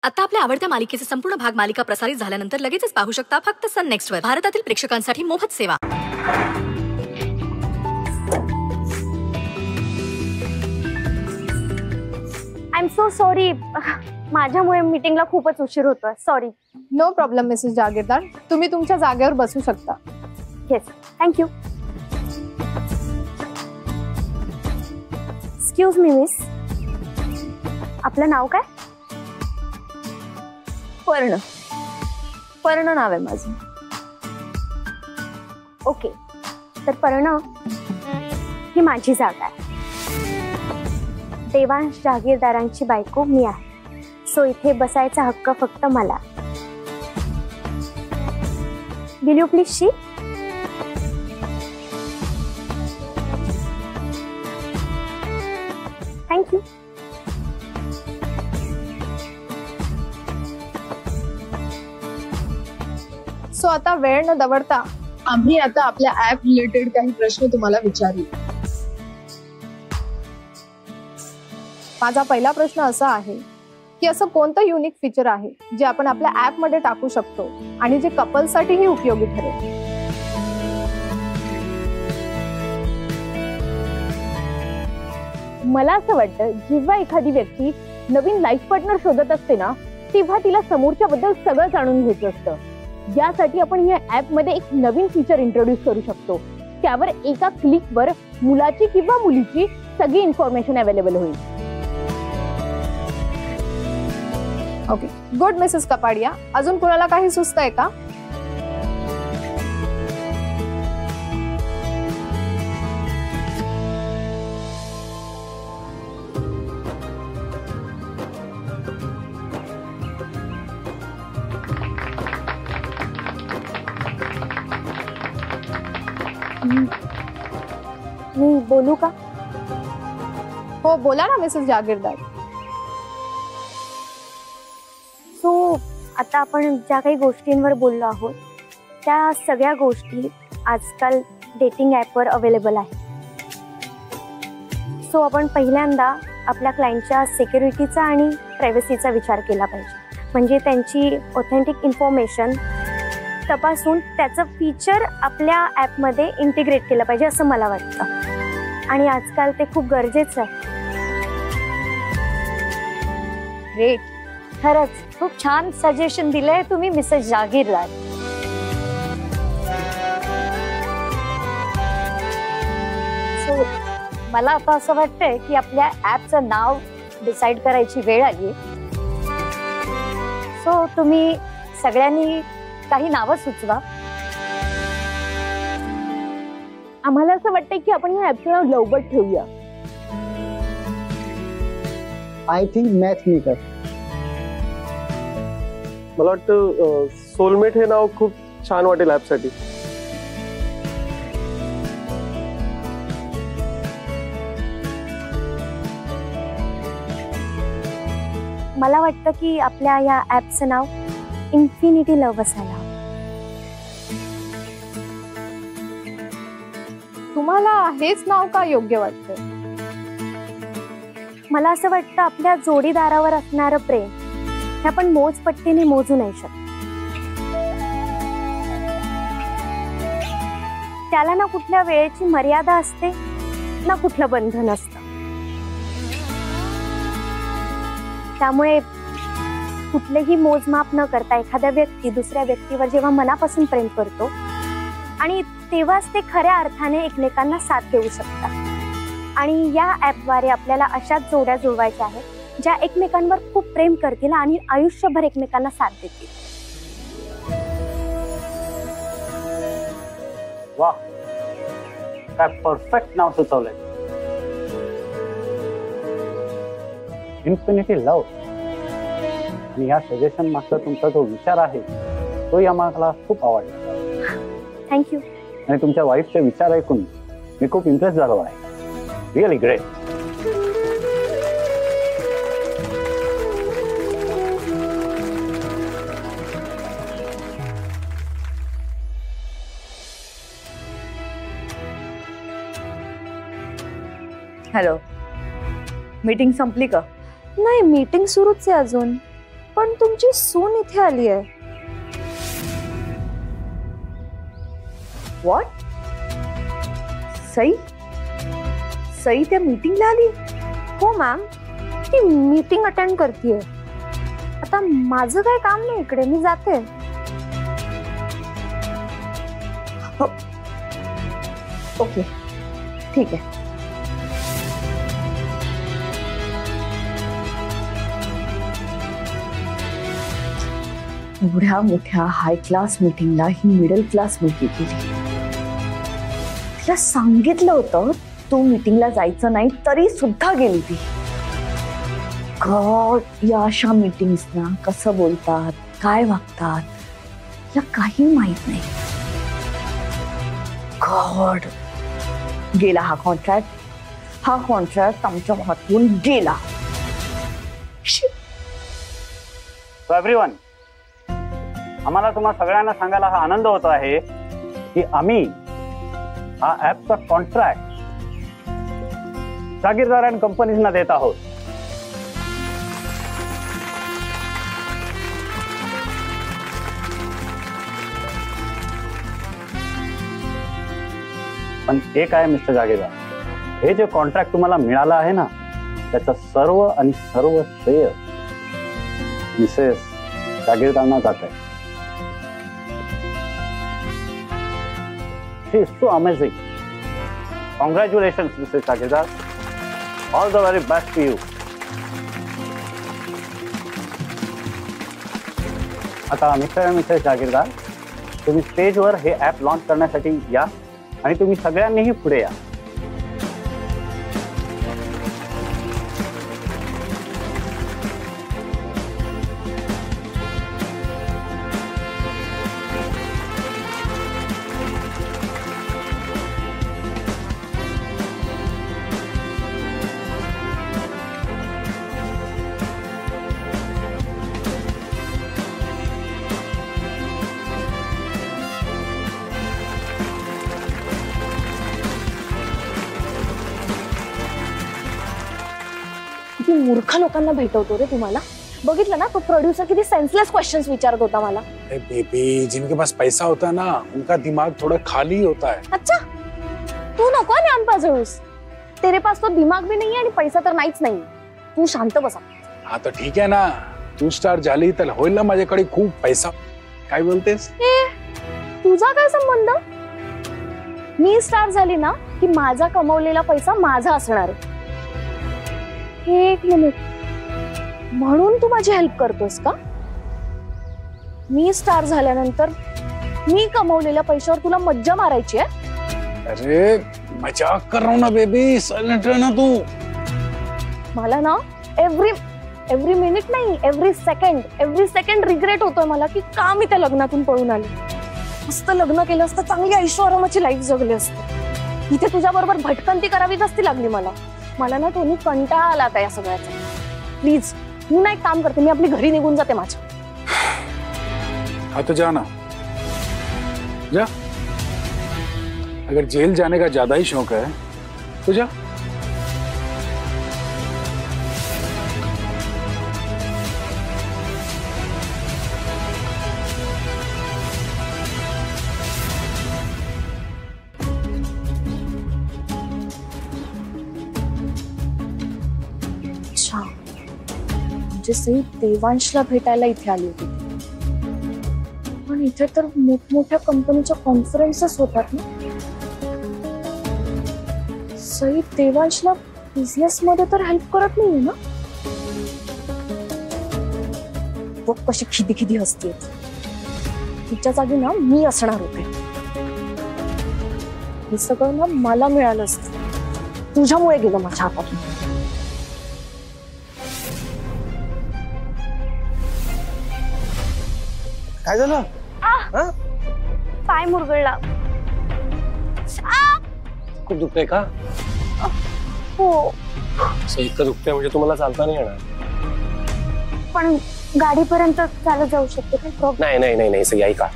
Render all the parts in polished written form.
आता आपल्या आवडत्या मालिकेचे संपूर्ण भाग मालिका प्रसारित झाल्यानंतर लगेचच पाहू शकता फक्त सन नेक्स्ट वर. भारतातील प्रेक्षकांसाठी मोफत सेवा. I am so sorry. माझ्यामुळे मीटिंगला खूपच उशीर होतोय. सॉरी. नो प्रॉब्लेम मिसेस जागीरदार, तुम्ही तुमच्या जागेवर बसू शकता. Yes, thank you. Excuse me miss, आपलं नाव काय? पर्ण. पर्ण नाव आहे माझं. ओके, तर पर्ण ही माझी जागा आहे. देवांश जागीरदारांची बायको मी आहे. सो इथे बसायचा हक्क फक्त मला. Will you please she? Thank you. So आता वेळ न दवडता आम्ही आता आपल्या ऍप रिलेटेड काही प्रश्न तुम्हाला विचारू. माझा पहिला प्रश्न असा आहे की असं कोणतं युनिक फीचर आहे जे आपण आपल्या ऍप मध्ये टाकू शकतो आणि जे कपल्ससाठीही उपयोगी ठरेल? मला असं वाटतं जेव्हा एखादी व्यक्ती नवीन लाईफ पार्टनर शोधत असते ना, तेव्हा तिला समोरच्या बद्दल सगळं जाणून घ्यायचं असतं. यासाठी आपण या ऍप मध्ये एक नवीन फीचर इंट्रोड्यूस करू शकतो. त्यावर एका क्लिकवर मुलाची किंवा मुलीची सगळी इन्फॉर्मेशन अवेलेबल होईल. Okay, good Mrs Kapadia. अजून कोणाला काही सुचतंय का? मी बोलू का? हो, बोला ना मिसेस जागीरदार. सो आता आपण ज्या काही गोष्टींवर बोललो आहोत त्या सगळ्या गोष्टी आजकाल डेटिंग ॲपवर अवेलेबल आहे. सो आपण पहिल्यांदा आपल्या क्लायंटच्या सिक्युरिटीचा आणि प्रायव्हसीचा विचार केला पाहिजे. म्हणजे त्यांची ऑथेंटिक इन्फॉर्मेशन तपासून त्याचं फीचर आपल्या ॲपमध्ये इंटिग्रेट केलं पाहिजे असं मला वाटतं. आणि आजकाल ते खूप गरजेचं आहे. ग्रेट. खरंच खूप छान सजेशन दिलंय तुम्ही मिसेस जागीरदार. सो मला आता असं वाटतंय की आपल्या ऍपचं नाव डिसाइड करायची वेळ आली. सो तुम्ही सगळ्यांनी काही नावं सुचवा. आम्हाला असं वाटतंय की आपण या ऍपचं नाव लवकर ठेवूया. I think match maker. मला वाटतं सोलमेट हे नाव खूप छान वाटेल ऍपसाठी. मला वाटतं की आपल्या या ऍपचं नाव इन्फिनिटी लव्ह असायला हवं. तुम्हाला हेच नाव का योग्य वाटतं? मला असं वाटतं आपल्या जोडीदारावर असणारं प्रेम हे आपण मोजपट्टीने मोजू नाही शकत. त्याला ना कुठल्या वेळेची मर्यादा असते ना कुठलं बंधन असतं. त्यामुळे कुठलेही मोजमाप न करता एखाद्या व्यक्ती दुसऱ्या व्यक्तीवर जेव्हा मनापासून प्रेम करतो आणि तेव्हाच ते खऱ्या अर्थाने एकमेकांना साथ देऊ शकतात. आणि या ऍपद्वारे आपल्याला अशाच जोड्या जुळवायच्या आहेत ज्या एकमेकांवर खूप प्रेम करतील आणि आयुष्यभर एकमेकांना साथ देतील. वाह, काय परफेक्ट नाव सुचवलंय. Infinity love. आणि या सजेशन मागचा तुमचा जो विचार आहे तोही आम्हाला खूप आवडला. थँक्यू. आणि तुमच्या वाईफचे विचार ऐकून मी खूप इम्प्रेस झालो आहे. Really great. हॅलो, मीटिंग संपली का? नाही, मीटिंग सुरूच आहे अजून. पण तुमची सून इथे आली आहे. व्हॉट? सई सई त्या मीटिंगला आली? हो मॅम, ती मीटिंग अटेंड करतेय. आता माझं काय काम नाही इकडे, मी जाते. ओके ठीक आहे. एवढ्या मोठ्या हाय क्लास मीटिंगला ही मिडल क्लास मुलगी गेली. तिला सांगितलं होतं तू मीटिंगला जायचं नाही, तरी सुद्धा गेली ती. गॉड, या अशा मीटिंग्सना कसं बोलतात, काय वागतात, तिला काही माहित नाही. गॉड, गेला हा कॉन्ट्रॅक्ट आमच्या हातून गेला. सो एव्हरीवन, आम्हाला तुम्हा सगळ्यांना सांगायला हा आनंद होत आहे की आम्ही हा ऍपचा कॉन्ट्रॅक्ट जागीरदार अँड कंपनीजना देत आहोत. पण एक आहे मिस्टर जागीरदार, हे जे कॉन्ट्रॅक्ट तुम्हाला मिळालं आहे ना, त्याचं सर्व आणि सर्व श्रेय मिसेस जागीरदारांना जात आहे. She is so amazing. Congratulations, Mrs. Jagirdar. All the very best to you. आता मिस्टर आणि मिसेस जागीरदार, तुम्ही स्टेजवर हे ऍप लॉन्च करण्यासाठी या आणि तुम्ही सगळ्यांनीही पुढे या. किती मूर्ख लोकांना भेटवतो रे तुम्हाला. बघितलं ना, तो प्रोड्यूसर किती सेन्सलेस क्वेश्चंस विचारत होता मला. अरे बेबी, जिनके पास पैसा होता है ना, उनका दिमाग थोड़ा खाली होता है. अच्छा, तू नको ज्ञान पाजळूस. तेरे पास तो दिमाग भी नहीं है आणि पैसा तर नाहीच नाही. तू शांत बसा. हाँ तो ठीक है ना, तू स्टार झाली तर होईल ना माझ्याकडे खूप पैसा. काय बोलतेस? तुझा काय संबंध? मी स्टार झाली ना की माझा कमवलेला पैसा माझा असणार आहे. एक मिनिट, म्हणून तू माझी हेल्प करतोस का? मी स्टार झाल्यानंतर मी कमवलेल्या पैशावर तुला मज्जा मारायची आहे? अरे मजाक कर रहा हूं ना बेबी, साइलेंट रहना तू. मला ना एव्हरी मिनिट नाही, एव्हरी सेकंड रिग्रेट होतोय मला की का मी त्या लग्नातून पळून आले. मस्त लग्न केलं असतं, चांगली ऐश्वर्याची लाईफ जगली असते. इथे तुझ्या बरोबर भटकंती करावीच असती लागली मला. मला ना तुम्ही कंटाळा आला आता या सगळ्याचा. प्लीज, मी ना एक काम करते, मी आपली घरी निघून जाते माझ्या. हाँ तो जाना, जा. अगर जेल जाने का ज्यादा ही शौक है तो जा. म्हणजे सई देवांशला भेटायला इथे आली होती. पण इथे तर मोठमोठ्या कंपनीच्या कॉन्फरन्सेस होतात ना. सई देवांशला बिझनेस मध्ये तर हेल्प करत नाहीये ना. बघ कशी खिदी हसते. तिच्या जागी ना मी असणार होते. हे सगळं ना मला मिळालं असतं, तुझ्यामुळे गेलं माझ्या हातातून. काय झालं? पाय मुरगळला. खूप दुखतंय का? हो, असं इतकं दुखतंय म्हणजे तुम्हाला चालता नाही येणार. पण गाडीपर्यंत चालत जाऊ शकते. काही प्रॉब्लेम नाही सई ऐका,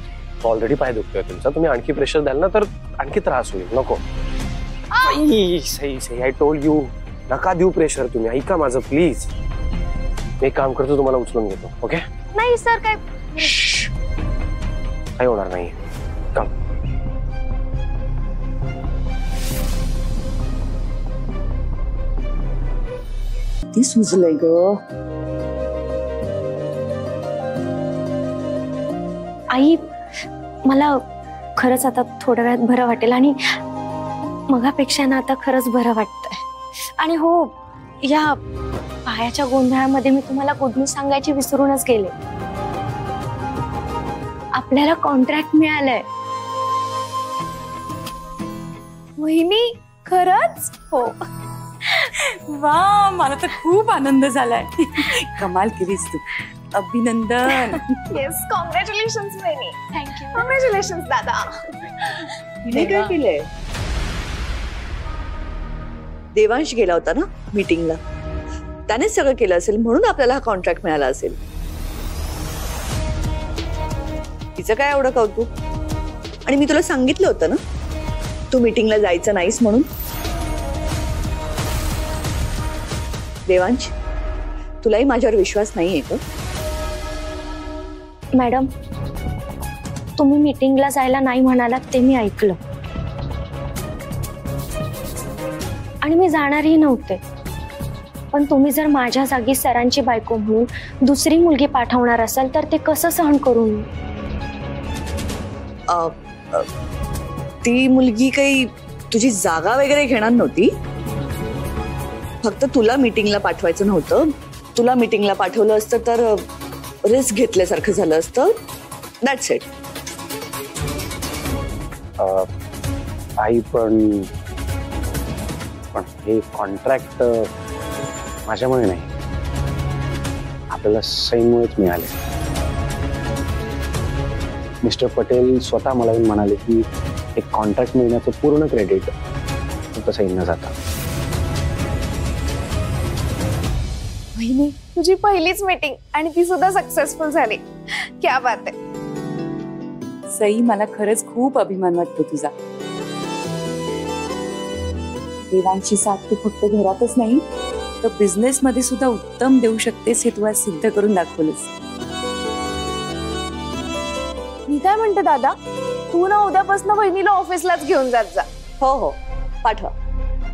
ऑलरेडी पाय दुखतोय तुमचा. तुम्ही आणखी प्रेशर द्याल ना तर आणखी त्रास होईल. नको सई, आय टोल्ड यू, नका देऊ प्रेशर तुम्ही. ऐका माझं प्लीज. एक काम करतो, तुम्हाला उचलून घेतो. ओके? नाही सर काय काही होणार नाही. कम. ती सुचलंय ग. आई मला खरंच आता थोड्या वेळात बरं वाटेल आणि मगापेक्षा ना आता खरंच बरं वाटतंय. आणि हो या पायाच्या गोंधळामध्ये मी तुम्हाला गुड न्यूज सांगायची विसरूनच गेले. आपल्याला कॉन्ट्रॅक्ट मिळालंय. वहिनी खरंच? हो. वा मला तर खूप आनंद झालाय. कमाल केलीस तू. अभिनंदन. येस कॉंग्रॅच्युलेशन वहिनी. थँक्यू. कॉंग्रॅच्युलेशन दादा. तिने काय केलंय? देवांश गेला होता ना मीटिंगला, त्यानेच सगळं केलं असेल म्हणून आपल्याला हा कॉन्ट्रॅक्ट मिळाला असेल. तिचं काय एवढं कौतुक? आणि मी तुला सांगितलं होतं ना तू मीटिंगला जायचं नाहीस म्हणून. देवांश तुलाही माझ्यावर विश्वास नाहीये का? मॅडम तुम्ही मीटिंगला जायला नाही म्हणालात ते मी ऐकलं आणि मी जाणारही नव्हते. पण तुम्ही जर माझ्या जागी सरांची बायको म्हणून दुसरी मुलगी पाठवणार असाल तर ते कसं सहन करू मी? ती मुलगी काही तुझी जागा वगैरे घेणार नव्हती. फक्त तुला मीटिंगला पाठवायचं नव्हतं. तुला मीटिंगला पाठवलं असतं तर रिस्क घेतल्यासारखं झालं असतं. That's it. आई पण हे कॉन्ट्रॅक्ट माझ्यामुळे नाही, आपल्याला सईमुळेच मिळाले. मिस्टर पटेल स्वतः मला येऊन म्हणाले की एक कॉन्ट्रॅक्ट मिळण्याचं पूर्ण क्रेडिट फक्त सईंना जातं. वहिनी तुझी पहिलीच मीटिंग आणि ती सुद्धा सक्सेसफुल झाली. क्या बात आहे. सई मला खरंच खूप अभिमान वाटतो तुझा. देवांची साथ तू फक्त घरातच नाही तर बिझनेस मध्ये सुद्धा उत्तम देऊ शकतेस हे तू आज सिद्ध करून दाखवलंस. मी काय म्हणते दादा, तू ना उद्यापासून वहिनीला ऑफिसलाच घेऊन जात जा. हो हो पाठवा.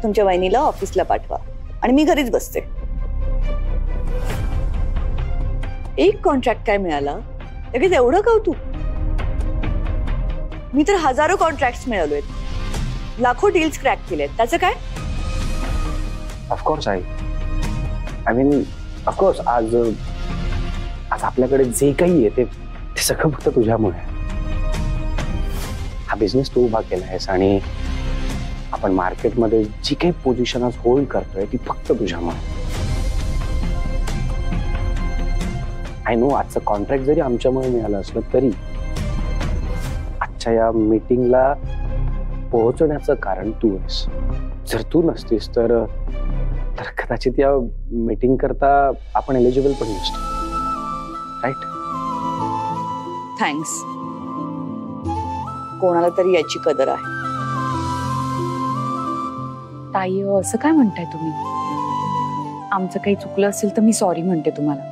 तुमच्या वहिनीला ऑफिसला पाठवा आणि मी घरीच बसते. एक कॉन्ट्रॅक्ट काय मिळाला लगेच एवढं कौतुक? मी तर हजारो कॉन्ट्रॅक्ट मिळवलेत, लाखो डील्स क्रॅक केलेत. त्याचं काय? Of course I, I mean of course आज आपल्याकडे जे काही आहे ते सगळं फक्त तुझ्यामुळे. हा बिझनेस तू उभा केला आहेस आणि आपण मार्केटमध्ये जी काही पोझिशन आज होल्ड करतोय ती फक्त तुझ्यामुळे. आय नो आजचं कॉन्ट्रॅक्ट जरी आमच्यामुळे मिळालं असलं तरी आजच्या या मीटिंगला पोहोचण्याचं कारण तू आहेस. जर तू नसतीस तर कदाचित या मीटिंग करता आपण एलिजिबल पण नसतो. राईट? थँक्स. कोणाला तरी याची कदर आहे. ताई असं काय म्हणताय तुम्ही? आमचं काही चुकलं असेल तर मी सॉरी म्हणते तुम्हाला,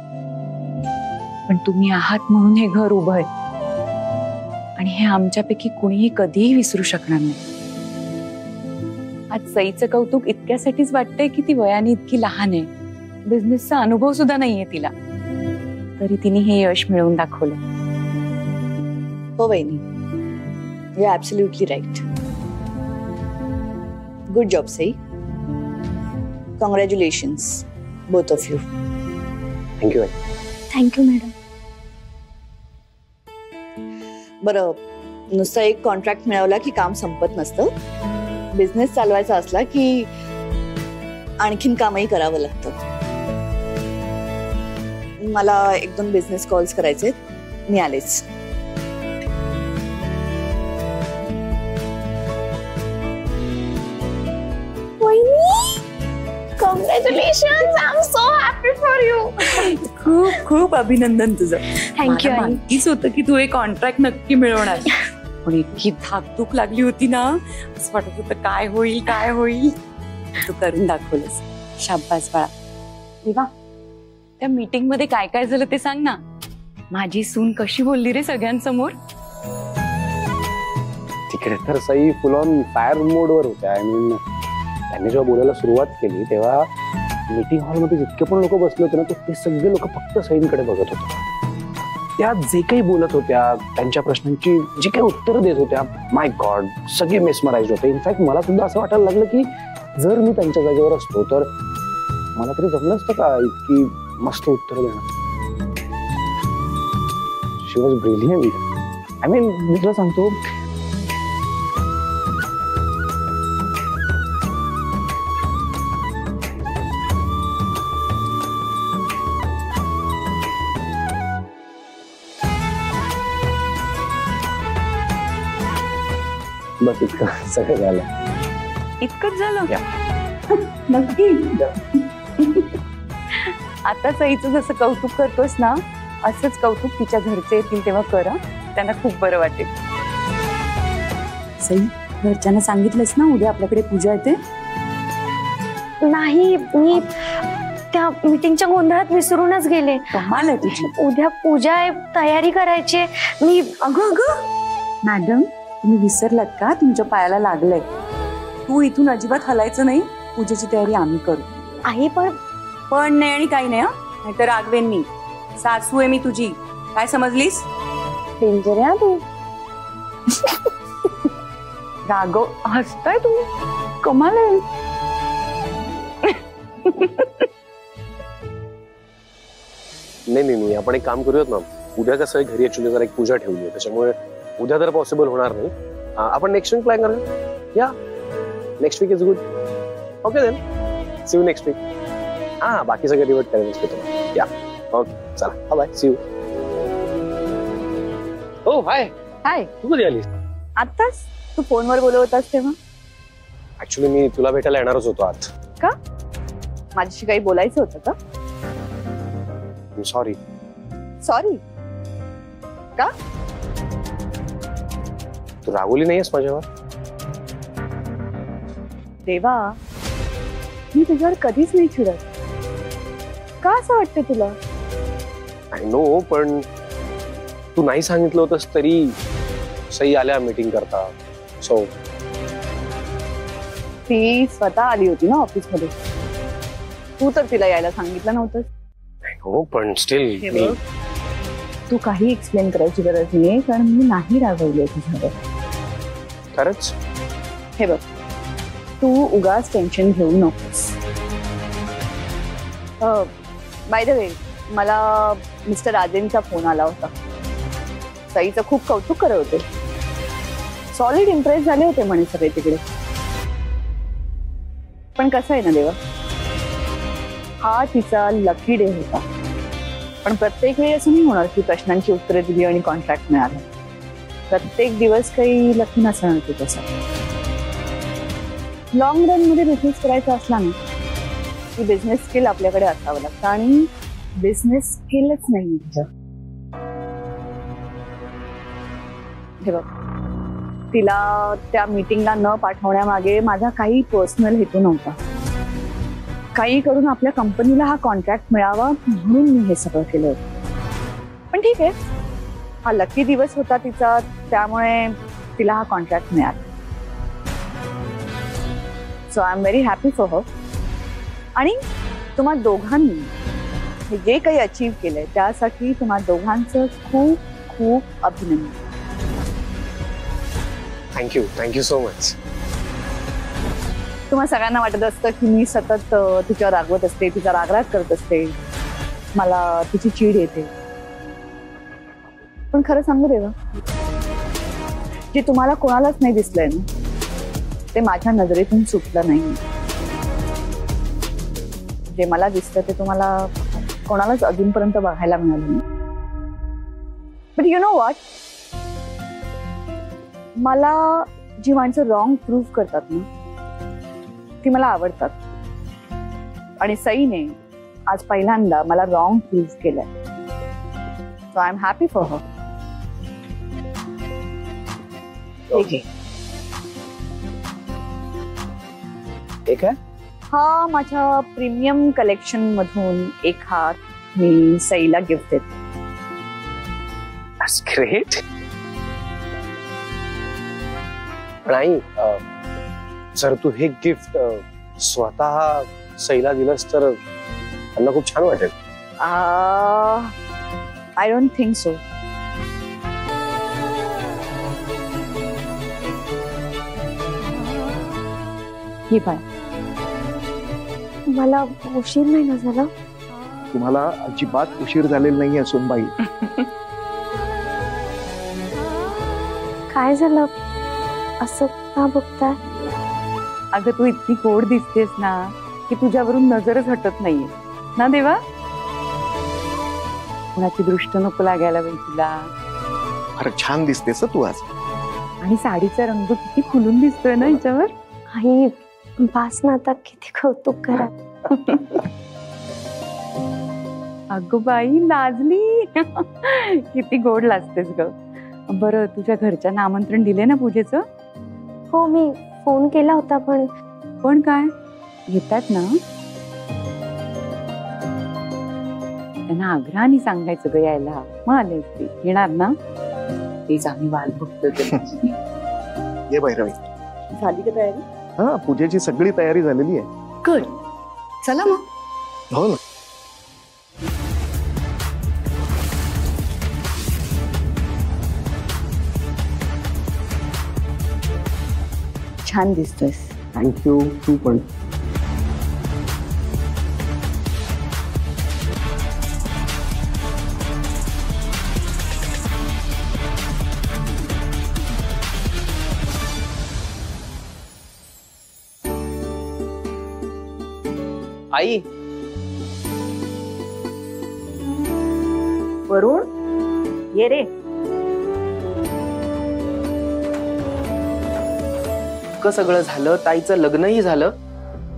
पण तुम्ही आहात म्हणून हे घर उभं आहे आणि हे आमच्यापैकी कुणीही कधीही विसरू शकणार नाही. आज सईचं कौतुक इतक्यासाठीच वाटतंय की ती वयाने इतकी लहान आहे, बिझनेसचा अनुभव सुद्धा नाहीये तिला, तरी तिने हे यश मिळवून दाखवलं. हो वहिनी, you are absolutely right. Good job Sai. Congratulations both of you. Thank you. Thank you madam. बरं, नुसतं एक कॉन्ट्रॅक्ट मिळवला की काम संपत नसतं. बिझनेस चालवायचा असला की आणखीन कामही करावं लागतं. मला 1-2 बिझनेस कॉल्स करायचे, मी आलेच. Congratulation. I am so happy for you. खूप खूप अभिनंदन तुझं. थँक्यू. माहितीच होतं की तू हे कॉन्ट्रॅक्ट नक्की मिळवणार, पण इतकी धाकधूक लागली होती ना, असं वाटत होतं काय होईल काय होईल. तू करून दाखवलंस. शाबास बाळा. देवा, त्या मीटिंग मध्ये काय काय झालं ते सांग ना. माझी सून कशी बोलली रे सगळ्यांसमोर. तिकडे तर सई फुल ऑन फायर मोड वर होत्या. आय मीन त्यांनी जेव्हा बोलायला सुरुवात केली तेव्हा मीटिंग हॉलमध्ये जितके पण लोक बसले होते ना ते सगळे लोक फक्त सईंकडे बघत होते. त्या जे काही बोलत होत्या, त्यांच्या प्रश्नांची जी काही उत्तरं देत होत्या, माय गॉड, सगळे मेस्मराइज्ड होते. इनफॅक्ट मला सुद्धा असं वाटायला लागलं की जर मी त्यांच्या जागेवर असतो तर मला तरी जमलं असतं का इतकी मस्त उत्तर देणं. शी वॉज ब्रिलियंट. आय मीन मी तुला सांगतो, बस इतकं सगळं झालं. इतकंच झालं. नक्की. आता सईचं जसं कौतुक करतोस ना, असंच कौतुक तिच्या घरचे येतील तेव्हा करा. त्यांना खूप बरं वाटेल. सई, घरच्यांना सांगितलंस ना उद्या आपल्याकडे पूजा येते. नाही, मी त्या मीटिंगच्या गोंधळात विसरूनच गेले. कमाल आहे तुझी. उद्या पूजा आहे, तयारी करायची. मी अगं मॅडम, तुम्ही विसरलात का? तुमच्या पायाला लागलंय. तू इथून अजिबात हलायचं नाही. पूजेची तयारी आम्ही करू. आई पण नाही आणि काही नाही. नाहीतर रागवेन मी. सासू आहे मी तुझी. काय समजलीस? डेंजर आहे तू. रागव. हसताय तू. कमाल आहे. नाही, आपण एक काम करूयात ना. उद्या कसं घरी ऍक्च्युली जरा एक पूजा ठेवली आहे, त्याच्यामुळे उद्या तर पॉसिबल होणार नाही. आपण नेक्स्ट वीक प्लॅन करूया. या next week is good. Okay then, see you next week. हा, बाकी सगळं डिवाइड करायचं तुम्हाला. या ओके, चला बाय, सी यू. हो हाय. हाय. तू कधी आलीस? आत्ताच. तू फोनवर बोलत होतास तेव्हा. ऍक्च्युली मी तुला भेटायला येणारच होतो आज. का? माझ्याशी काही बोलायचं होतं का? सॉरी. सॉरी का? तू रागवली नाहीयेस माझ्यावर? देवा, मी तुझ्यावर कधीच नाही चिडत. का असं वाटतं तुला? आय नो, पण तू नाही सांगितलं होतंस तरी सई आल्या मीटिंग करता. सो ती स्वतः आली होती ना ऑफिसमध्ये. तू तर तिला यायला सांगितलं नव्हतं. हो, पण स्टील तू काही एक्सप्लेन करायची गरज नाही, कारण मी नाही रागवली तुझ्यावर. खरंच? हे बघ, तू उगाच टेन्शन घेऊ नकोस. बाय द वे, मला मिस्टर राजेंचा फोन आला होता. सईचं खूप कौतुक करत होते. सॉलिड इम्प्रेस झाले होते म्हणे सगळे तिकडे. पण कसं आहे ना देवा, हा तिचा लकी डे होता. पण प्रत्येक वेळी असं नाही होणार की प्रश्नांची उत्तरे दिली आणि कॉन्ट्रॅक्ट मिळालं. प्रत्येक दिवस काही लकी नसणार की तसं. लॉंग रन मध्ये बिझनेस करायचा असला ना की बिझनेस स्किल आपल्याकडे असावं लागतं, आणि बिझनेस स्किलच नाही तिचं. हे बघ, तिला त्या मीटिंगला न पाठवण्यामागे माझा काही पर्सनल हेतू नव्हता. काही करून आपल्या कंपनीला हा कॉन्ट्रॅक्ट मिळावा म्हणून मी हे सगळं केलं होतं. पण ठीक आहे, हा लकी दिवस होता तिचा, त्यामुळे तिला हा कॉन्ट्रॅक्ट मिळाला. So I am very happy for her. आणि तुम्हा दोघांनी हे जे काही अचीव केलंय त्यासाठी तुम्हा दोघांचं खूप खूप अभिनंदन. Thank you so much. तुम्हा सगळ्यांना वाटत असतं की मी सतत तिच्यावर रागवत असते, तिचा रागराग करत असते, मला तिची चीड येते. पण खरं सांगू देवा, जे तुम्हाला कोणालाच नाही दिसलंय ना ते माझ्या नजरेतून सुटलं नाही. जे मला दिसतं ते तुम्हाला कोणालाच अजूनपर्यंत बघायला मिळालं नाही. बट यु नो व्हॉट, मला जी माणसं रॉंग प्रूव्ह करतात ना ती मला आवडतात. आणि सईने आज पहिल्यांदा मला रॉंग प्रूव्ह केलंय. So I am happy for her. एक आहे हा माझ्या प्रीमियम कलेक्शन मधून एक हार मी सईला गिफ्ट देते. That's great. पण आई, जर तू हे गिफ्ट स्वतः सईला दिलंस तर त्यांना खूप छान वाटेल. I don't think so. ही पाय, मला उशीर नाही ना झाला? तुम्हाला अजिबात उशीर झालेला नाहीये सोनबाई. काय झालं, असं का बघताय? अगं तू इतकी गोड दिसतेस ना की तुझ्यावरून नजरच हटत नाहीये ना देवा. कुणाची दृष्ट नको लागायला बाई तुला. फार छान दिसतेस तू आज. आणि साडीचा रंग किती खुलून दिसतोय ना हिच्यावर. आई बास ना, आता किती कौतुक करा. अगं बाई लाजली. किती गोड लाजतेस ग. बरं, तुझ्या घरच्यांना आमंत्रण दिले ना पूजेचं? हो, मी फोन केला होता. पण काय येतात ना? त्यांना आग्रहाने सांगायचं ग यायला. मग आले असते. येणार ना? तेच आम्ही वाट बघतोय. ये भैरवी. झाली का तयारी? हा, पूजेची सगळी तयारी झालेली आहे. गुड. चला मग. हो ना. छान दिसतोयस. थँक्यू. तू पण. आई, वरुण ये रे. इतकं सगळं झालं, ताईचं लग्नही झालं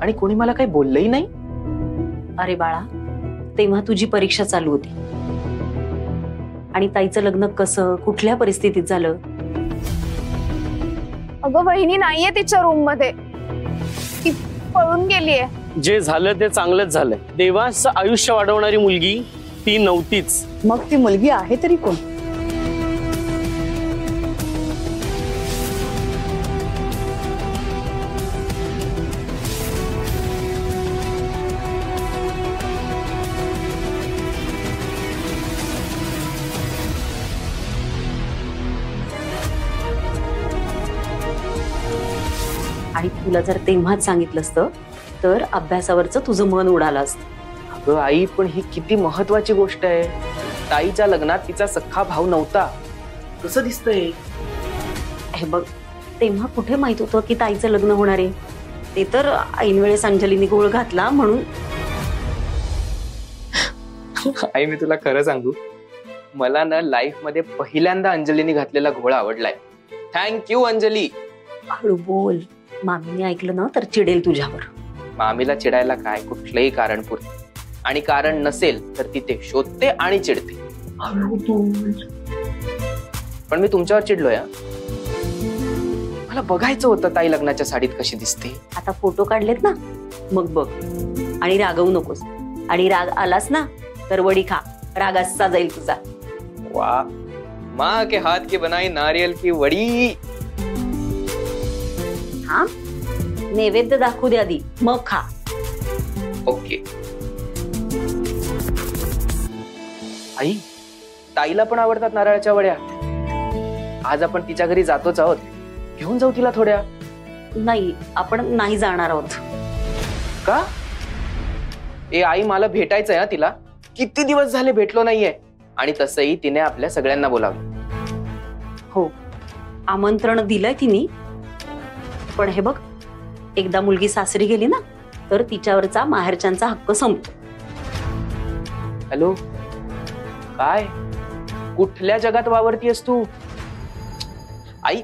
आणि कोणी मला काही बोललंही नाही. अरे बाळा, तेव्हा तुझी परीक्षा चालू होती आणि ताईचं लग्न कसं कुठल्या परिस्थितीत झालं? अगं वहिनी नाहीये तिच्या रूम मध्ये, ती पळून गेलीये. जे झालं ते चांगलंच झालंय. देवांचं आयुष्य वाढवणारी मुलगी ती नव्हतीच. मग ती मुलगी आहे तरी कोण? आणि तुला जर तेव्हाच सांगितलं असतं तर अभ्यासावरचं तुझं मन उडालं असतं. अगं आई, पण ही किती महत्वाची गोष्ट आहे. ताईच्या लग्नात तिचा सख्खा भाऊ नव्हता. कसं दिसतंय हे बघ, तेव्हा कुठे माहित होतं की ताईचं लग्न होणार आहे? ते तर ऐनवेळेस अंजलीने गोळ घातला म्हणून. आई, मी तुला खरं सांगू, मला ना लाईफ मध्ये पहिल्यांदा अंजलीने घातलेला घोळ आवडलाय. थँक्यू अंजली. हळू बोल, मामीने ऐकलं ना तर चिडेल तुझ्यावर. मामीला चिडायला काय कुठलंही कारण पुरते, आणि कारण नसेल तर ती ते शोधते आणि चिडते. पण मी तुमच्यावर चिडलोय. मला बघायचं होतं ताई लग्नाच्या साडीत कशी दिसते. आता फोटो काढलेत ना, मग बघ. आणि रागवू नकोस. आणि राग आलास ना तर वडी खा, राग असा जाईल तुझा. वाह, माँ के हाथ की बनाई नारियल की वडी. हा, नैवेद्य दाखवू दे आधी, मग खा. ओके. आई, ताईला पण आवडतात नारळाच्या वड्या. आज आपण तिच्या घरी जातोच आहोत. घेऊन जाऊ तिला थोड्या. नाही, आपण नाही जाणार आहोत. का? ए आई, मला भेटायचंय हा तिला. किती दिवस झाले भेटलो नाहीये. आणि तसंही तिने आपल्या सगळ्यांना बोलावलं. हो, आमंत्रण दिलंय तिने. पण हे बघ, एकदा मुलगी सासरी गेली ना तर तिच्यावरचा माहेरच्यांचा हक्क संपतो. हॅलो, काय कुठल्या जगात वावरतीयस तू? आई,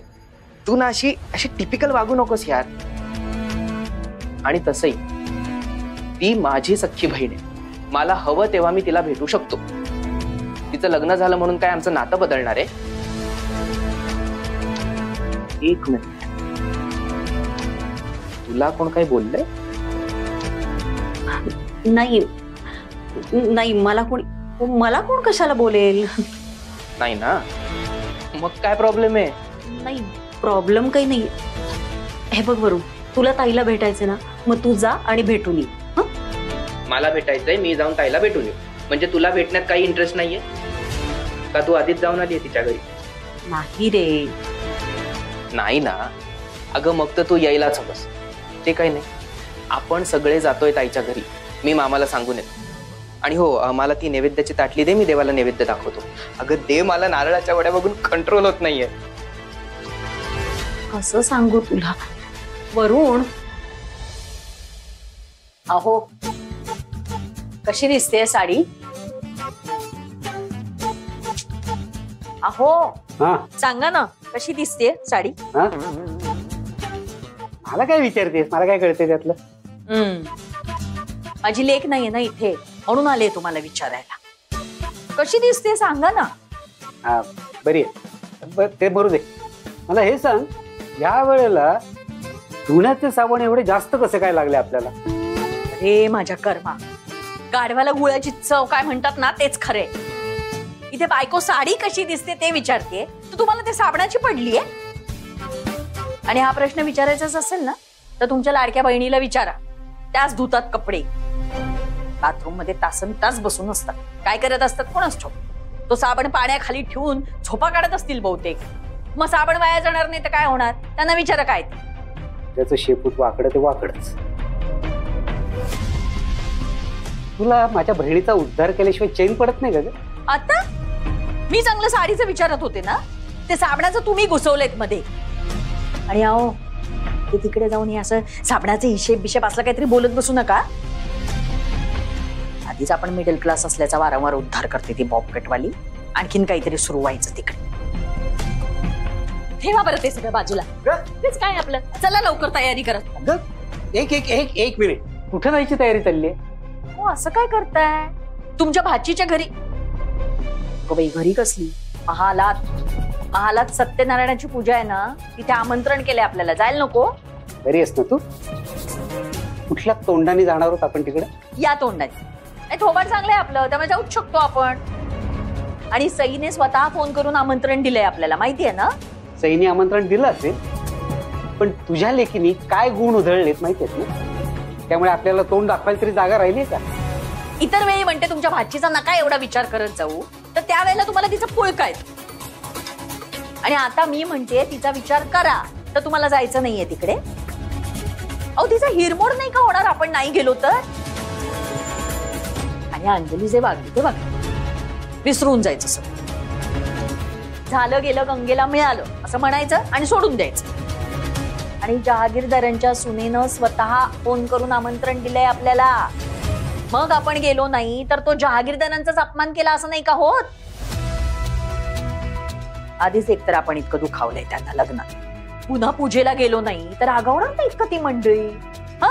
तू ना अशी टिपिकल वागू नकोस यार. आणि तसंही ती माझी सख्खी बहीण आहे. मला हवं तेव्हा मी तिला भेटू शकतो. तिचं लग्न झालं म्हणून काय आमचं नातं बदलणार आहे? एक मिनिट, तुला कोण काही बोललंय? नाही नाही, मला कोण कशाला बोलेल? नाही ना? मग काय प्रॉब्लेम आहे? नाही प्रॉब्लेम काही नाही. हे बघ वरून, तुला ताईला भेटायचं ना, मग तू जा आणि भेटून ये. मला भेटायचंय, मी जाऊन ताईला भेटून येऊ. म्हणजे तुला भेटण्यात काही इंटरेस्ट नाहीये का? तू आधीच जाऊन आली तिच्या घरी? नाही रे. नाही ना? अगं मग तर तू यायलाच हवंस. ते काही नाही, आपण सगळे जातोय ताईच्या घरी. मी मामाला सांगून येतो. आणि हो, मला ती नैवेद्याची ताटली दे, मी देवाला नैवेद्य दाखवतो. अगं दे, मला नारळाच्या वड्या बघून कंट्रोल होत नाहीये. कसं सांगू तुला वरून? अहो, कशी दिसते साडी? अहो सांगा ना, कशी दिसते साडी? मला काय विचारतेस? मला काय कळते त्यातलं? माझी लेक नाहीये ना इथे, म्हणून आले तुम्हाला विचारायला. कशी दिसते सांगा ना. हा बरी आहे, ते बरू दे. मला हे सांग, या वेळेला धुण्याचे साबण एवढे जास्त कसे काय लागले आपल्याला? अरे माझ्या कर्मा, गाढवाला गुळाची चव काय म्हणतात ना, तेच खरे. इथे बायको साडी कशी दिसते ते विचारते, तर तुम्हाला ते साबणाची पडलीये? आणि हा प्रश्न विचारायचाच असेल ना, तर तुमच्या लाडक्या बहिणीला विचारा. त्याच धुतात कपडे, बाथरूम मध्ये तासन तास बसून असतात. काय करत असतात कोणाच ठाऊक. तो साबण पाण्याखाली ठेवून झोपा काढत असतील बहुतेक. मग साबण वाया जाणार नाही तर काय होणार? त्यांना विचारा काय ते. त्याचं शेपूट वाकडं ते वाकडच. तुला माझ्या बहिणीचा उद्धार केल्याशिवाय चैन पडत नाही का ग? आता मी चांगलं साडीचं विचारत होते ना, ते साबणाचं तुम्ही घुसवलेत मध्ये. आणि अहो, ते तिकडे जाऊन हे असं साबणाचे हिशेब बिशेब असला काहीतरी बोलत बसू नका. आधीच आपण मिडल क्लास असल्याचा वारंवार उद्धार करते ती बॉबकटवाली. आणखीन काहीतरी सुरू व्हायचं तिकडे. ठेवा बरं ते सगळं बाजूला. तेच काय आपलं, चला लवकर तयारी करत. एक मिनिट, कुठे जायची तयारी चालली आहे? हो असं काय करताय? तुमच्या भाचीच्या घरी. बाई घरी कसली? महालात सत्यनारायणाची पूजा आहे ना, तिथे आमंत्रण केलंय आपल्याला. जायला नको? बरी आहेस ना तू? कुठल्या तोंडाने जाणार आहोत आपण तिकडे? या तोंडाने. थोबाड चांगलंय आपलं, त्यामुळे जाऊच शकतो आपण. आणि सईने स्वतः फोन करून आमंत्रण दिलंय आपल्याला, माहितीये ना? सईने आमंत्रण दिलं असेल, पण तुझ्या लेकीने काय गुण उधळलेत माहितीयेत ना? त्यामुळे आपल्याला तोंड दाखवायला तरी जागा राहिली का? इतर वेळी म्हणते तुमच्या भाचीचा नका एवढा विचार करत जाऊ, तर त्यावेळेला तुम्हाला तिचं पुळकाय. आणि आता मी म्हणते तिचा विचार करा, तर तुम्हाला जायचं नाहीये तिकडे. अहो तिचा हिरमोड नाही का होणार आपण नाही गेलो तर? आणि अंजली जे वागली ते वागली, विसरून जायचं सगळं. झालं गेलं गंगेला मिळालं असं म्हणायचं आणि सोडून द्यायचं. आणि जहागीरदारांच्या सुनेनं स्वतः फोन करून आमंत्रण दिलंय आपल्याला. मग आपण गेलो नाही तर तो जहागीरदारांचाच अपमान केला असं नाही का होत? आधीच एकतर आपण इतकं दुखावलंय त्यांना लग्नात, पुन्हा पूजेला गेलो नाही तर आगावणार नाही इतकं ती मंडळी. हा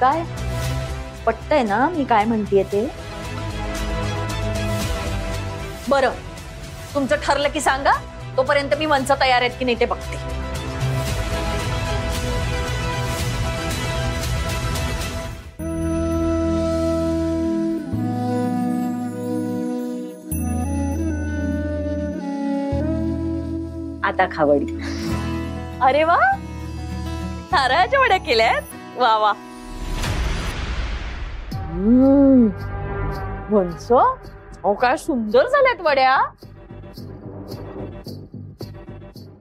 काय पटतंय ना मी काय म्हणतेय ते? बरं तुमचं ठरलं की सांगा, तोपर्यंत मी मंच तयार आहेत की नाही ते बघते. आता खावडी. अरे वा, नारळाच्या वड्या केल्यात. वा वा. म्हणसो हो काय सुंदर झाल्यात वड्या.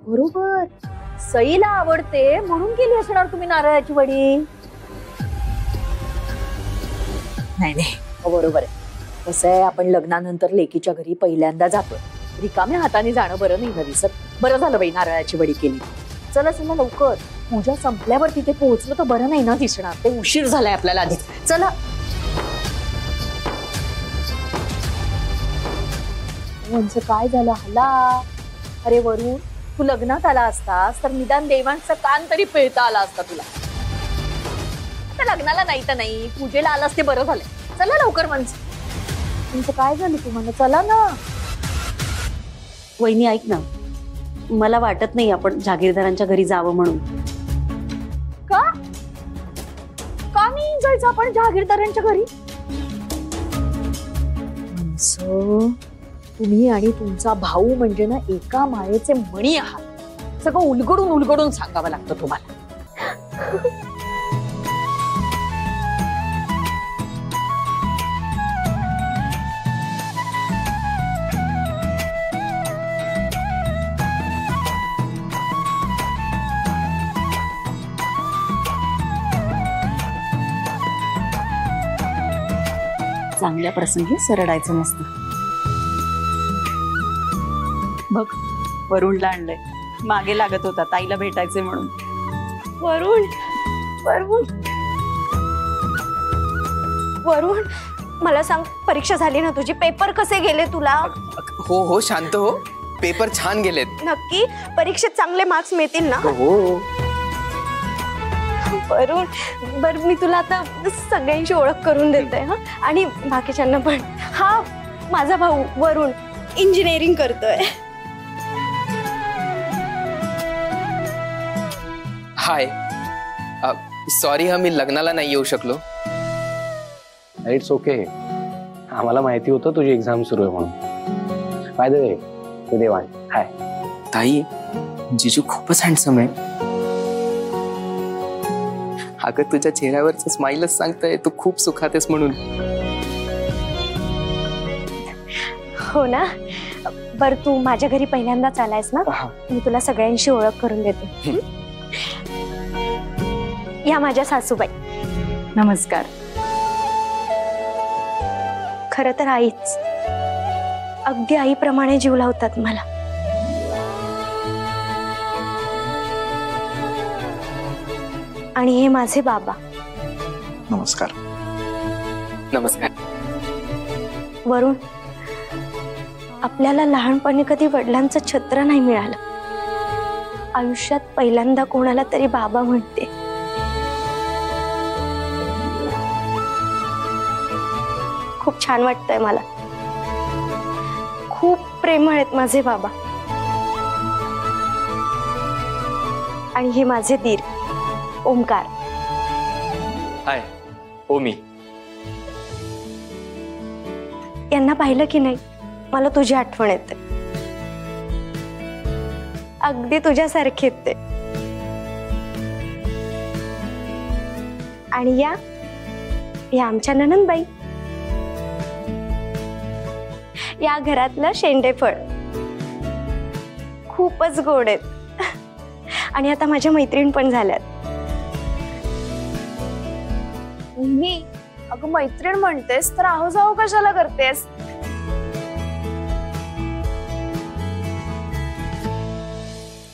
बरोबर, सईला आवडते म्हणून केली असणार तुम्ही नारळाची वडी. नाही नाही बरोबर आहे. कसं आहे, आपण लग्नानंतर लेकीच्या घरी पहिल्यांदा जातोय, रिकाम्या हाताने जाणं बरं नाही घरी. सर बरं झालं बाई नारळाची वडी केली. चला चला लवकर, पूजा संपल्यावर तिथे पोहोचलो तर बरं नाही ना दिसणार. ते उशीर झालाय आपल्याला आधी. चला. म्हणजे काय झालं हला? अरे वरून तू लग्नात आला असतास तर निदान देवांचा कान तरी पिळता आला असता तुला. आता लग्नाला नाही तर नाही, पूजेला आलास ते बरं झालंय. चला लवकर माणसं. तुमचं काय झालं तुम्हाला? चला ना. वहिनी ऐक ना, मला वाटत नाही आपण जहागीरदारांच्या घरी जावं म्हणून. का? का नाही जायचं आपण जहागीरदारांच्या घरी? तुम्ही आणि तुमचा भाऊ म्हणजे ना एका मायेचे मणी आहात. सगळं उलगडून उलगडून सांगावं लागतं तुम्हाला. चांगल्या प्रसंगी सरडायचं नसतं. बघ वरुणला आणलंय. मागे लागत होता ताईला भेटायचे म्हणून. वरुण वरुण वरुण मला सांग, परीक्षा झाली ना तुझी? पेपर कसे गेले तुला? हो हो शांत हो, पेपर छान गेलेत. नक्की परीक्षेत चांगले मार्क्स मिळतील ना? हो. वरुण बर, मी तुला आता सगळ्यांची ओळख करून देते हा, आणि बाकीच्यांना पण. हा माझा भाऊ वरुण इंजिनिअरिंग करतोय. हाय, सॉरी मी लग्नाला नाही येऊ शकलो. It's okay. आम्हाला माहिती होतं तुझी एक्झाम सुरू आहे म्हणून. बाय द वे, तू देवान. हाय ताई, जिजू खूपच हँडसम आहे. अगं तुझ्या चेहऱ्यावरचं स्माईलच सांगतंय तू खूप सुखात आहेस म्हणून. हो ना. बर, तू माझ्या घरी पहिल्यांदाच आलायस ना, मी तुला सगळ्यांशी ओळख करून देते. या माझ्या सासूबाई. नमस्कार. खरं तर आईच, अगदी आईप्रमाणे जीव लावतात मला. आणि हे माझे बाबा. नमस्कार. नमस्कार. वरुण, आपल्याला लहानपणी कधी वडिलांचं छत्र नाही मिळालं. आयुष्यात पहिल्यांदा कोणाला तरी बाबा म्हणते. खूप छान वाटतंय मला. खूप प्रेमळ आहेत माझे बाबा. आणि हे माझे दीर ओमकार. हाय, ओमी. यांना पाहिलं की नाही मला तुझी आठवण येते. अगदी तुझ्यासारखे ते. आणि या आमच्या ननंदबाई. या घरातलं शेंडेफळ. खूपच गोड आहेत. आणि आता माझ्या मैत्रीण पण झाल्यात. मी अगं मैत्रीण म्हणतेस तर आहो जाऊ कशाला करतेस?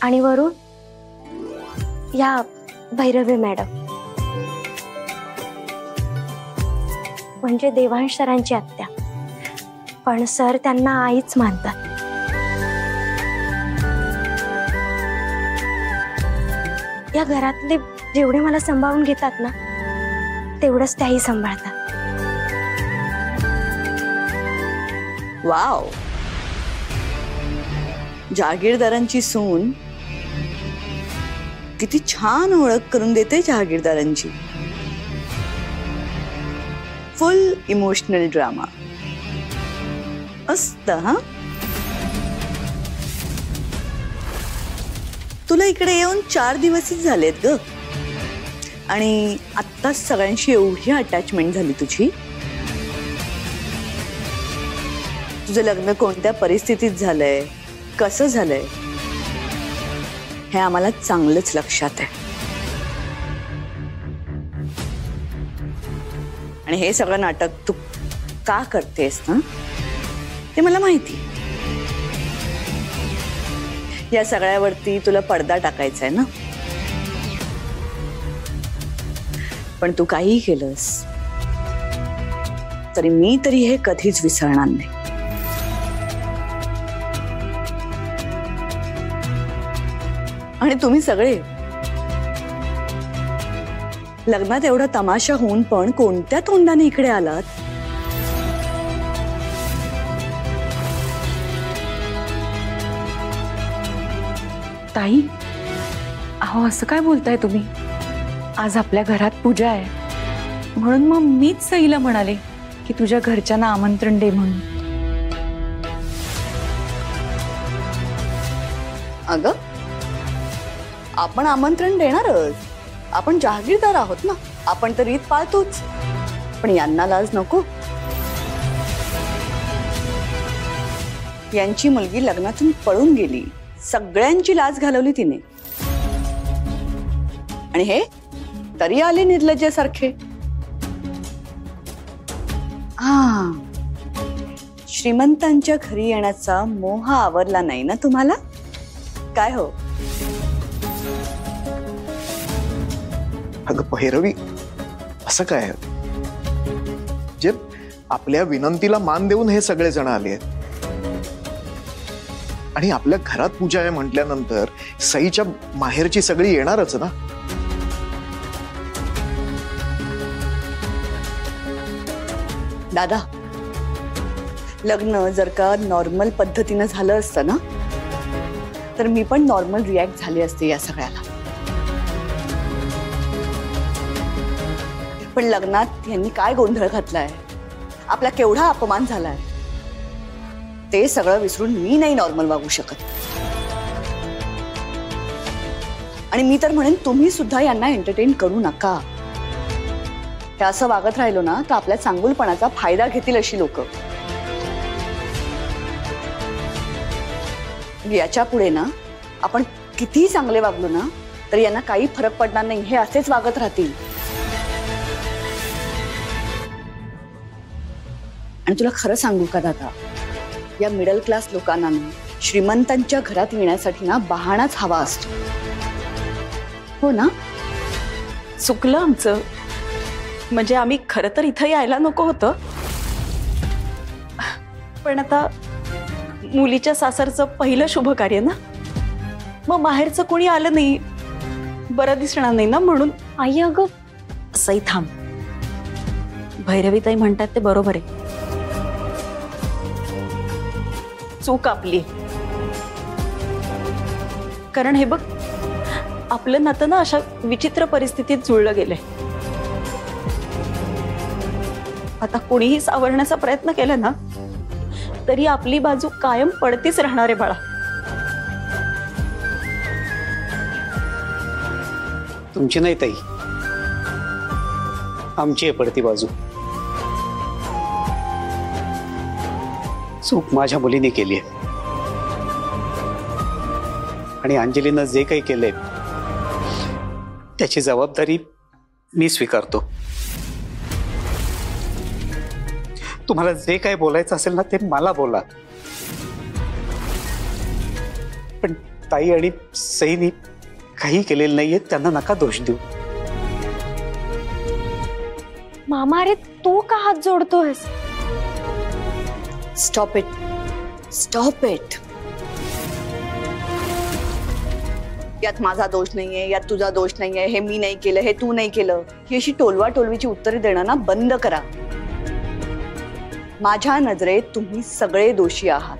आणि वरून या भैरवी मॅडम, म्हणजे देवांश सरांची आत्या, पण सर त्यांना आईच मानतात. या घरातले जेवढे मला सांभाळून घेतात ना, तेवढंच त्याही सांभाळतात. वाव, जहागीरदारांची सून किती छान ओळख करून देते जहागीरदारांची. फुल इमोशनल ड्रामा मस्त. हा, तुला इकडे येऊन 4 दिवसच झालेत ग, आणि आत्ताच सगळ्यांशी एवढी अटॅचमेंट झाली तुझी. तुझं लग्न कोणत्या परिस्थितीत झालंय, कसं झालंय, हे आम्हाला चांगलंच लक्षात आहे. आणि हे सगळं नाटक तू का करतेस ना, ते मला माहिती. या सगळ्यावरती तुला पडदा टाकायचा आहे ना, पण तू काहीही केलंस तरी मी तरी हे कधीच विसरणार नाही. आणि तुम्ही सगळे लग्नात एवढा तमाशा होऊन पण कोणत्या तोंडाने इकडे आलात? ताई, अहो असं काय बोलताय तुम्ही? आज आपल्या घरात पूजा आहे, म्हणून मग मीच सईला म्हणाले की तुझ्या घरच्यांना आमंत्रण दे म्हणून. अगं आपण आमंत्रण देणारच, आपण जहागीरदार आहोत ना, आपण तर रीत पाळतोच, पण यांना लाज नको. यांची मुलगी लग्नातून पळून गेली, सगळ्यांची लाज घालवली तिने, आणि हे तरी आले निर्लज्जासारखे. हा, श्रीमंतांच्या घरी येण्याचा मोह आवरला नाही ना तुम्हाला? काय हो? अगं भैरवी, असं काय? जे आपल्या विनंतीला मान देऊन हे सगळे जण आले आहेत, आणि आपल्या घरात पूजा आहे म्हटल्यानंतर सईच्या माहेरची सगळी येणारच ना. दादा, लग्न जर का नॉर्मल पद्धतीनं झालं असतं ना, तर मी पण नॉर्मल रिॲक्ट झाले असते या सगळ्याला. पण लग्नात यांनी काय गोंधळ घातलाय, आपला केवढा अपमान झालाय, ते सगळं विसरून मी नाही नॉर्मल वागू शकत. आणि मी तर म्हणेन तुम्ही सुद्धा यांना एंटरटेन करू नका. त्या असं वागत राहिलो ना तर आपल्या चांगुलपणाचा फायदा घेतील अशी लोक. याच्या पुढे ना आपण कितीही चांगले वागलो ना तर यांना काही फरक पडणार नाही, हे असेच वागत राहतील. आणि तुला खरं सांगू का दादा, या मिडल क्लास लोकांना श्रीमंतांच्या घरात येण्यासाठी ना बहाणाच हवा असतो. हो ना? चुकलं आमचं, म्हणजे आम्ही खरं तर इथं यायला नको होतं, पण आता मुलीच्या सासरचं पहिलं शुभ कार्य ना, मग माहेरचं कोणी आलं नाही, बरं दिसणार नाही ना, म्हणून. आई अगं सई थांब, भैरवीताई म्हणतात ते बरोबर आहे, चूक आपली. कारण हे बघ, आपलं नातं ना अशा विचित्र परिस्थितीत जुळलं गेलंय. आता कोणीही सावरण्याचा प्रयत्न केला ना तरी आपली बाजू कायम पडतीच राहणार आहे बाळा. तुमची नाही ताई, आमची आहे पडती बाजू. चूक माझ्या मुलीने केली आहे, आणि अंजलीनं जे काही केलंय त्याची जबाबदारी मी स्वीकारतो. तुम्हाला जे काही बोलायचं असेल ना ते मला बोला, पण ताई आणि सईनी काही केलेलं नाहीये, त्यांना नका दोष देऊ. मामा, अरे तू का हात जोडतोयस? Stop it, stop it. यात माझा दोष नाहीये, यात तुझा दोष नाहीये, हे मी नाही केलं, हे तू नाही केलं, ही अशी टोलवा टोलवीची उत्तरे देणं ना बंद करा. माझ्या नजरेत तुम्ही सगळे दोषी आहात.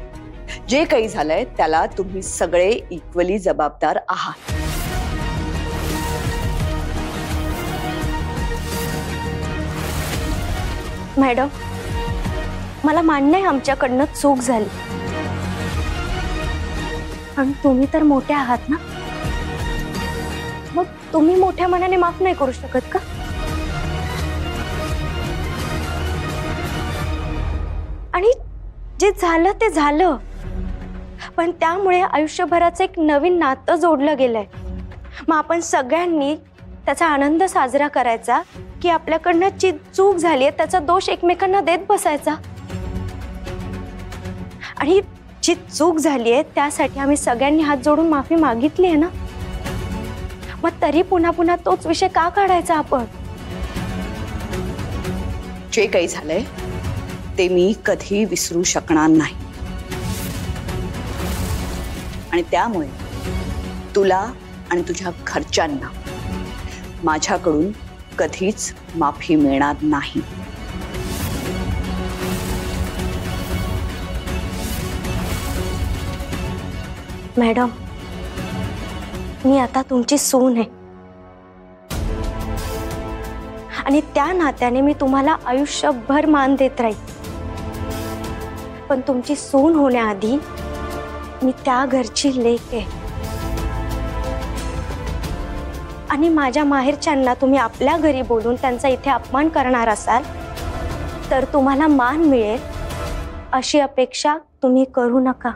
जे काही झालंय त्याला तुम्ही सगळे इक्वली जबाबदार आहात. मॅडम, मला मान्य आहे आमच्याकडनं चूक झाली, पण तुम्ही तर मोठे आहात ना, मग तुम्ही मोठ्या मनाने माफ नाही करू शकत का? आणि जे झालं ते झालं, पण त्यामुळे आयुष्यभराचं एक नवीन नातं जोडलं गेलंय. मग आपण सगळ्यांनी त्याचा आनंद साजरा करायचा की आपल्याकडनं जी चूक झालीये त्याचा दोष एकमेकांना देत बसायचा? आणि जी चूक झालीये त्यासाठी आम्ही सगळ्यांनी हात जोडून माफी मागितली आहे ना, मग तरी पुन्हा पुन्हा तोच विषय का काढायचा आपण? जे काही झालंय ते मी कधी विसरू शकणार नाही, आणि त्यामुळे तुला आणि तुझ्या घरच्यांना माझ्याकडून कधीच माफी मिळणार नाही. मॅडम, मी आता तुमची सून आहे, आणि त्या नात्याने मी तुम्हाला आयुष्यभर मान देत राहील. पण तुमची सून होण्याआधी मी त्या घरची लेक आहे. आणि माझ्या माहेरच्यांना तुम्ही आपल्या घरी बोलून त्यांचा इथे अपमान करणार असाल तर तुम्हाला मान मिळेल अशी अपेक्षा तुम्ही करू नका.